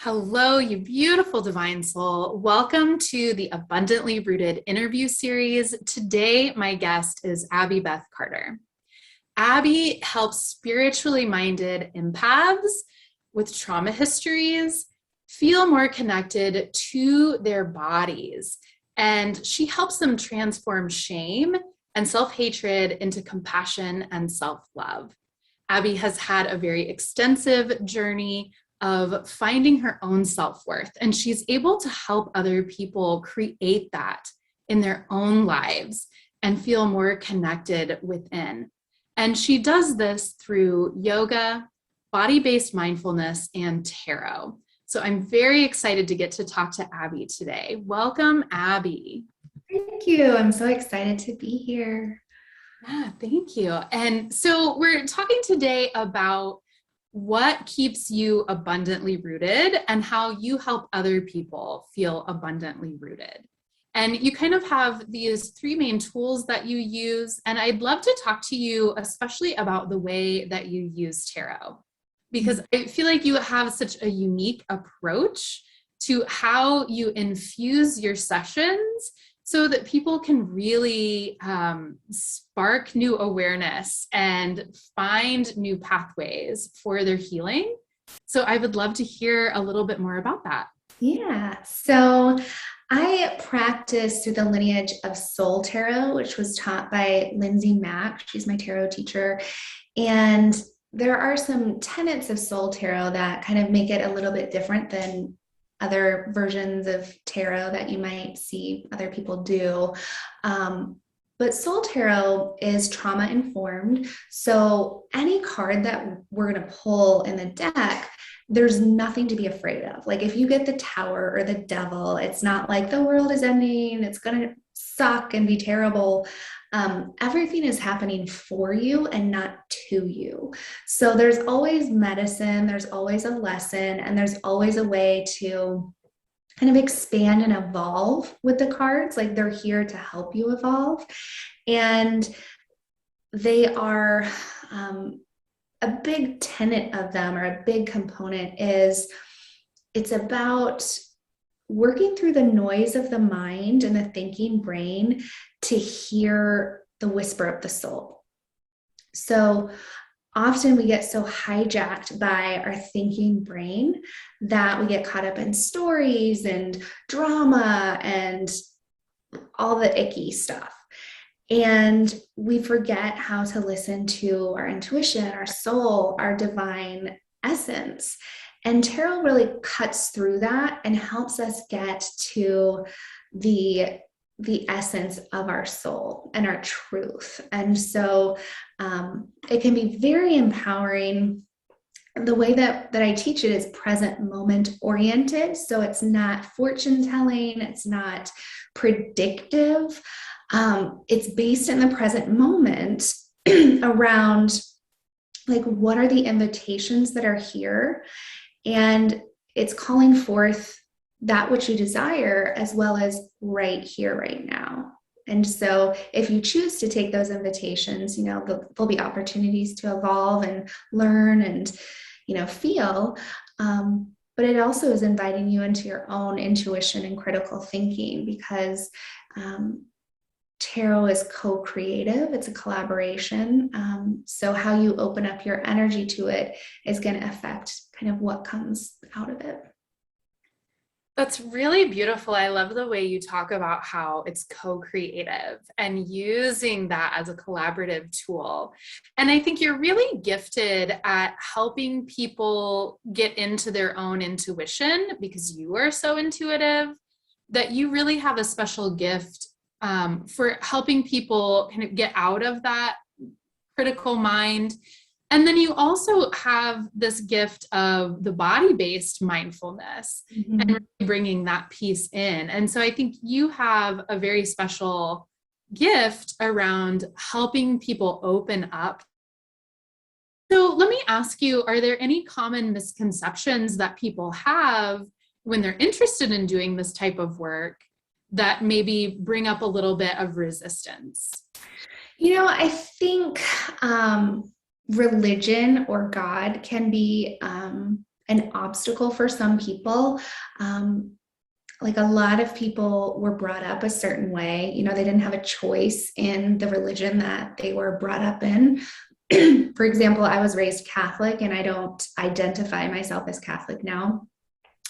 Hello, you beautiful divine soul. Welcome to the Abundantly Rooted interview series. Today, my guest is Beth Carter. Abby helps spiritually minded empaths with trauma histories feel more connected to their bodies. And she helps them transform shame and self-hatred into compassion and self-love. Abby has had a very extensive journey of finding her own self-worth, and she's able to help other people create that in their own lives and feel more connected within. And she does this through yoga, body-based mindfulness, and tarot. So I'm very excited to get to talk to Abby today. Welcome, Abby. Thank you. I'm so excited to be here. Yeah, thank you. And so we're talking today about what keeps you abundantly rooted and how you help other people feel abundantly rooted. And you kind of have these three main tools that you use. And I'd love to talk to you, especially about the way that you use tarot, because I feel like you have such a unique approach to how you infuse your sessions so that people can really spark new awareness and find new pathways for their healing. So I would love to hear a little bit more about that. Yeah. So I practice through the lineage of Soul Tarot, which was taught by Lindsay Mack. She's my tarot teacher. And there are some tenets of Soul Tarot that kind of make it a little bit different than other versions of tarot that you might see other people do. But Soul Tarot is trauma informed. So any card that we're going to pull in the deck, there's nothing to be afraid of. Like if you get the Tower or the Devil, it's not like the world is ending, it's going to suck and be terrible. Everything is happening for you and not to you. So there's always medicine, there's always a lesson, and there's always a way to kind of expand and evolve with the cards. Like they're here to help you evolve. And they are a big tenet of them, or a big component is it's about working through the noise of the mind and the thinking brain to hear the whisper of the soul. So often we get so hijacked by our thinking brain that we get caught up in stories and drama and all the icky stuff. And we forget how to listen to our intuition, our soul, our divine essence. And tarot really cuts through that and helps us get to the essence of our soul and our truth. And so it can be very empowering. The way that I teach it is present moment oriented. So it's not fortune telling, it's not predictive. It's based in the present moment around like what are the invitations that are here, and it's calling forth that which you desire as well as right here, right now. And so if you choose to take those invitations, there'll be opportunities to evolve and learn and, feel. But it also is inviting you into your own intuition and critical thinking, because tarot is co-creative. It's a collaboration. So how you open up your energy to it is going to affect kind of what comes out of it. That's really beautiful. I love the way you talk about how it's co-creative and using that as a collaborative tool. And I think you're really gifted at helping people get into their own intuition, because you are so intuitive that you really have a special gift for helping people kind of get out of that critical mind. And then you also have this gift of the body-based mindfulness and really bringing that piece in. And so I think you have a very special gift around helping people open up. So let me ask you, are there any common misconceptions that people have when they're interested in doing this type of work that maybe bring up a little bit of resistance? I think religion or God can be an obstacle for some people. Like a lot of people were brought up a certain way. They didn't have a choice in the religion that they were brought up in. For example, I was raised Catholic and I don't identify myself as Catholic now.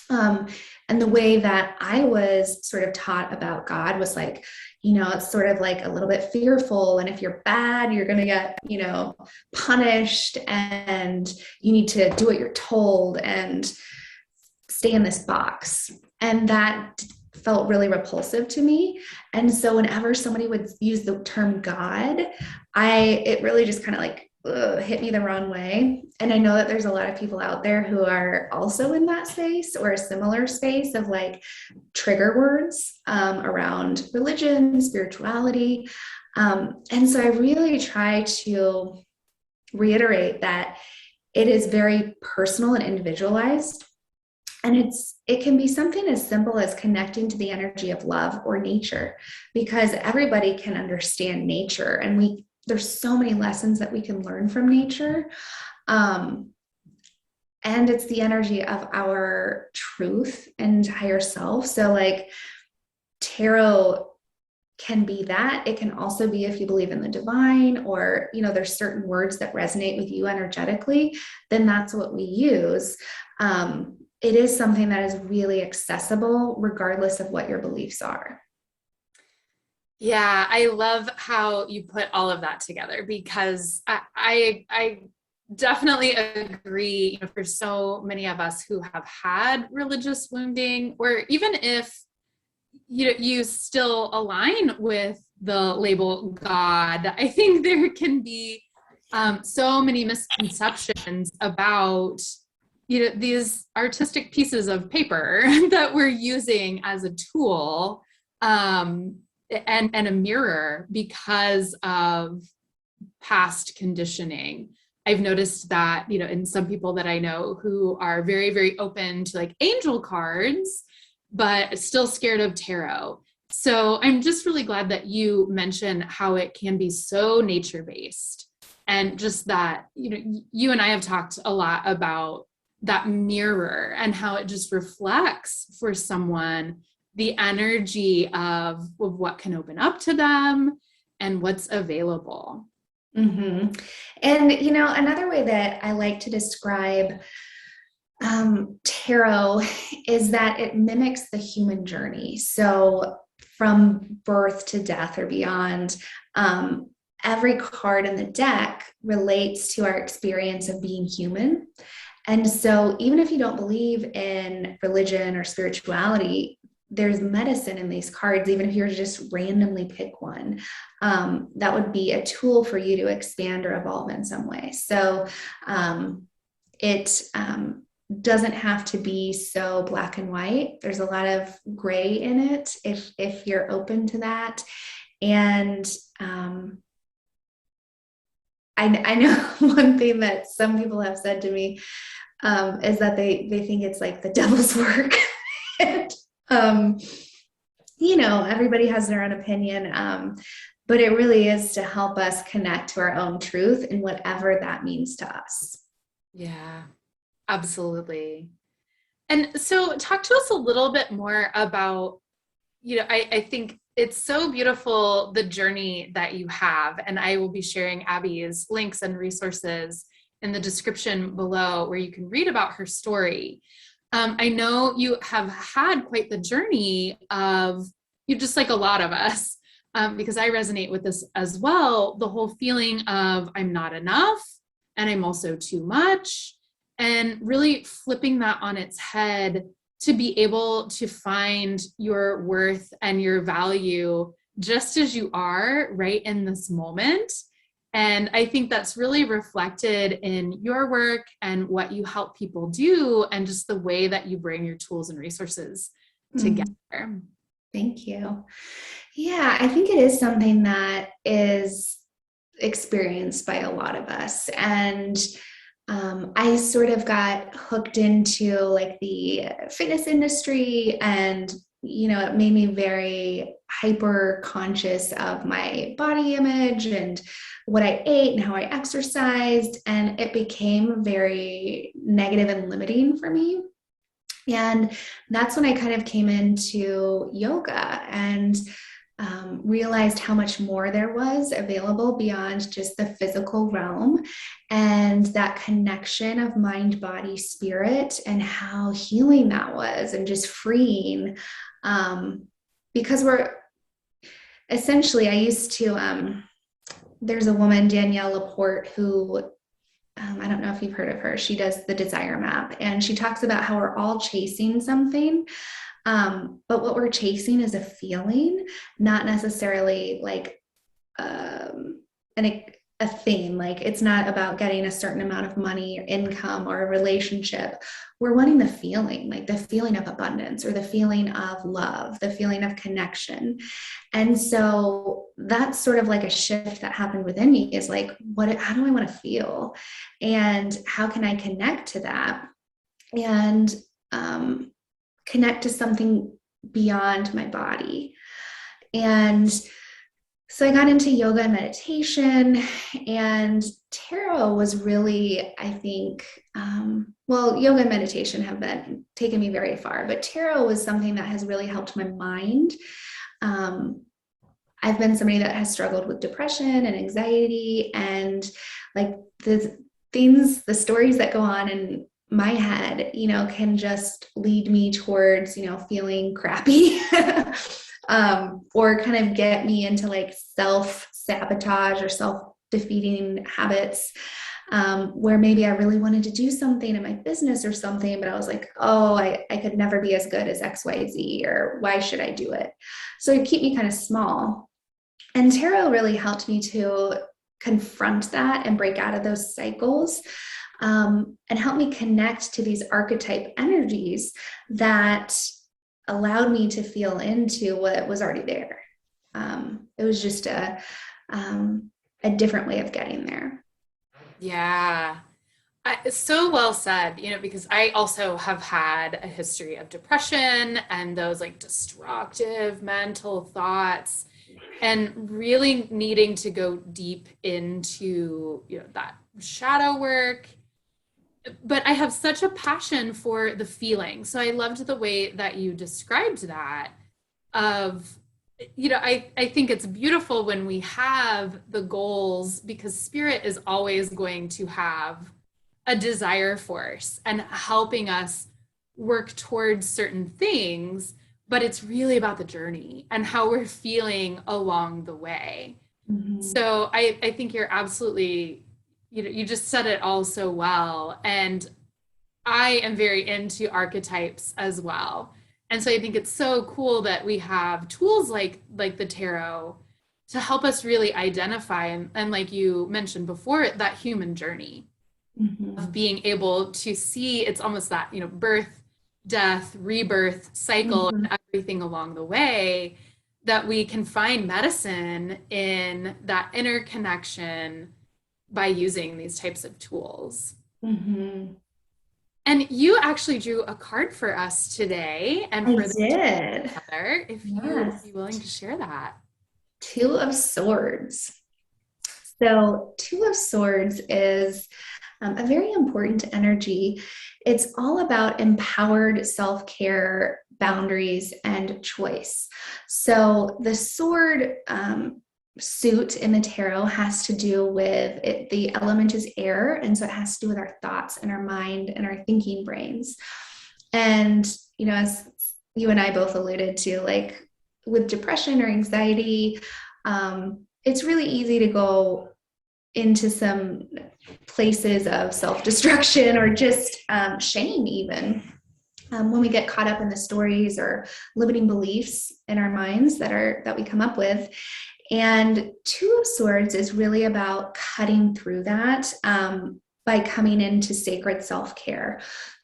Um, and the way that I was sort of taught about God was like, it's sort of like a little bit fearful. And if you're bad, you're going to get, punished, and you need to do what you're told and stay in this box. And that felt really repulsive to me. And so whenever somebody would use the term God, it really just kind of like hit me the wrong way. And I know that there's a lot of people out there who are also in that space or a similar space of like trigger words around religion, spirituality. And so I really try to reiterate that it is very personal and individualized. And it can be something as simple as connecting to the energy of love or nature, because everybody can understand nature, and there's so many lessons that we can learn from nature. And it's the energy of our truth and higher self. So like tarot can be that. It can also be if you believe in the divine, or, there's certain words that resonate with you energetically, then that's what we use. It is something that is really accessible regardless of what your beliefs are. Yeah, I love how you put all of that together, because I definitely agree. For so many of us who have had religious wounding, or even if you still align with the label God, I think there can be so many misconceptions about these artistic pieces of paper that we're using as a tool, and a mirror because of past conditioning. I've noticed that, in some people that I know who are very, very open to like angel cards, but still scared of tarot. So I'm just really glad that you mentioned how it can be so nature-based, and just that, you and I have talked a lot about that mirror and how it just reflects for someone the energy of what can open up to them and what's available. Mm-hmm. And, another way that I like to describe tarot is that it mimics the human journey. So from birth to death or beyond, every card in the deck relates to our experience of being human. And so even if you don't believe in religion or spirituality, there's medicine in these cards. Even if you were to just randomly pick one, that would be a tool for you to expand or evolve in some way. So it doesn't have to be so black and white. There's a lot of gray in it if you're open to that. And I know one thing that some people have said to me is that they think it's like the devil's work. And, everybody has their own opinion, but it really is to help us connect to our own truth and whatever that means to us. Yeah, absolutely. And so talk to us a little bit more about, I think it's so beautiful, the journey that you have, and I will be sharing Abby's links and resources in the description below where you can read about her story. I know you have had quite the journey of, you just like a lot of us, because I resonate with this as well, the whole feeling of I'm not enough and I'm also too much, and really flipping that on its head to be able to find your worth and your value just as you are right in this moment. And I think that's really reflected in your work and what you help people do, and just the way that you bring your tools and resources together. Thank you. Yeah, I think it is something that is experienced by a lot of us. And I sort of got hooked into like the fitness industry and it made me very hyper conscious of my body image and what I ate and how I exercised. And it became very negative and limiting for me. And that's when I kind of came into yoga and realized how much more there was available beyond just the physical realm, and that connection of mind, body, spirit, and how healing that was and just freeing. Because we're essentially, I used to, there's a woman, Danielle Laporte, who I don't know if you've heard of her. She does the desire map, and she talks about how we're all chasing something. But what we're chasing is a feeling, not necessarily like an, a thing. Like it's not about getting a certain amount of money or income or a relationship. We're wanting the feeling, like the feeling of abundance or the feeling of love, the feeling of connection. And so that's sort of like a shift that happened within me, is like, how do I want to feel? And how can I connect to that? And connect to something beyond my body. And so I got into yoga and meditation, and tarot was really, I think, yoga and meditation have been taken me very far, but tarot was something that has really helped my mind. I've been somebody that has struggled with depression and anxiety, and like the stories that go on in my head, can just lead me towards, feeling crappy, or kind of get me into like self-sabotage or self-defeating habits, where maybe I really wanted to do something in my business or something, but I was like, oh, I could never be as good as XYZ, or why should I do it? So it keep me kind of small. And tarot really helped me to confront that and break out of those cycles. And help me connect to these archetype energies that allowed me to feel into what was already there. It was just a different way of getting there. Yeah. So well said, because I also have had a history of depression and those like destructive mental thoughts, and really needing to go deep into, that shadow work. But I have such a passion for the feeling. So I loved the way that you described that of, I think it's beautiful when we have the goals, because spirit is always going to have a desire force and helping us work towards certain things, but it's really about the journey and how we're feeling along the way. Mm-hmm. So I think you're absolutely, you just said it all so well. And I am very into archetypes as well. And so I think it's so cool that we have tools like the tarot to help us really identify and like you mentioned before, that human journey of being able to see, it's almost that, birth, death, rebirth cycle, and everything along the way, that we can find medicine in that interconnection by using these types of tools. Mm-hmm. And you actually drew a card for us today and I for the did. other, if you would be willing to share that. Two of Swords. So, Two of Swords is a very important energy. It's all about empowered self-care, boundaries, and choice. So the sword suit in the tarot has to do with it. The element is air, and so it has to do with our thoughts and our mind and our thinking brains. And, as you and I both alluded to, like with depression or anxiety, it's really easy to go into some places of self-destruction or just shame even, when we get caught up in the stories or limiting beliefs in our minds that we come up with. And Two of Swords is really about cutting through that, by coming into sacred self-care.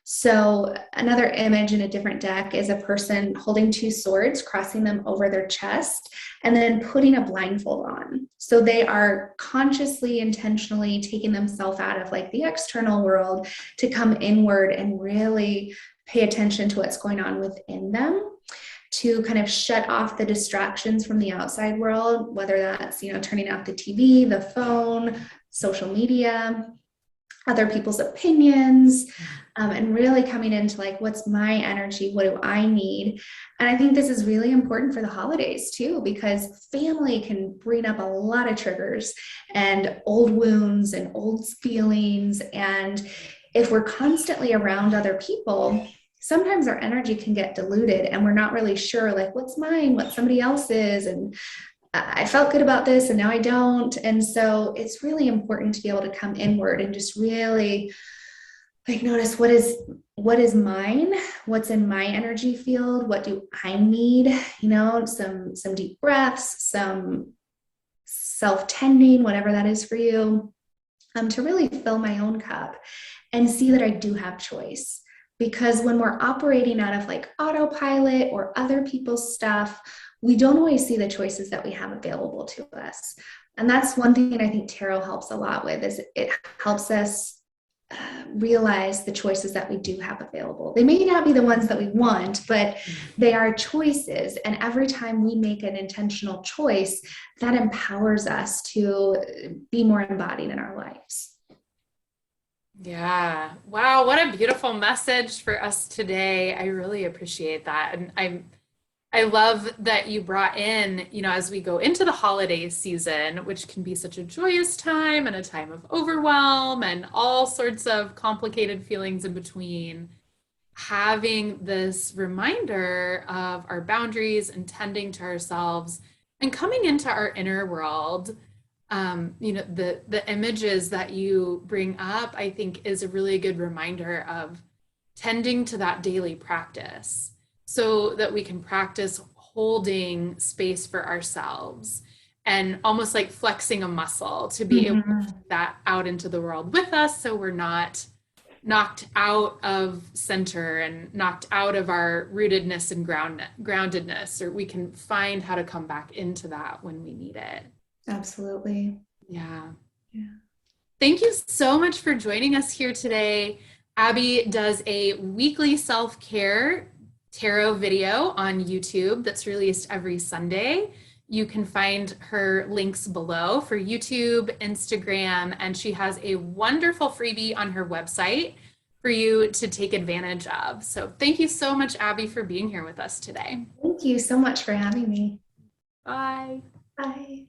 So another image in a different deck is a person holding two swords, crossing them over their chest, and then putting a blindfold on. So they are consciously, intentionally taking themselves out of like the external world to come inward and really pay attention to what's going on within them. to kind of shut off the distractions from the outside world, whether that's, turning off the TV, the phone, social media, other people's opinions, and really coming into like, what's my energy? What do I need? And I think this is really important for the holidays too, because family can bring up a lot of triggers and old wounds and old feelings. And if we're constantly around other people, sometimes our energy can get diluted and we're not really sure, like, what's mine, what somebody else's. And I felt good about this and now I don't. And so it's really important to be able to come inward and just really like notice what is mine, what's in my energy field, what do I need, some deep breaths, some self-tending, whatever that is for you, to really fill my own cup and see that I do have choice. Because when we're operating out of like autopilot or other people's stuff, we don't always see the choices that we have available to us. And that's one thing I think tarot helps a lot with, is it helps us realize the choices that we do have available. They may not be the ones that we want, but they are choices. And every time we make an intentional choice, that empowers us to be more embodied in our lives. Yeah. Wow, what a beautiful message for us today. I really appreciate that. And I love that you brought in, as we go into the holiday season, which can be such a joyous time and a time of overwhelm and all sorts of complicated feelings in between, having this reminder of our boundaries and tending to ourselves and coming into our inner world. The images that you bring up, I think, is a really good reminder of tending to that daily practice so that we can practice holding space for ourselves and almost like flexing a muscle to be able to put that out into the world with us, so we're not knocked out of center and knocked out of our rootedness and groundedness, or we can find how to come back into that when we need it. Absolutely. Yeah. Yeah. Thank you so much for joining us here today. Abby does a weekly self-care tarot video on YouTube that's released every Sunday. You can find her links below for YouTube, Instagram, and she has a wonderful freebie on her website for you to take advantage of. So thank you so much, Abby, for being here with us today. Thank you so much for having me. Bye. Bye.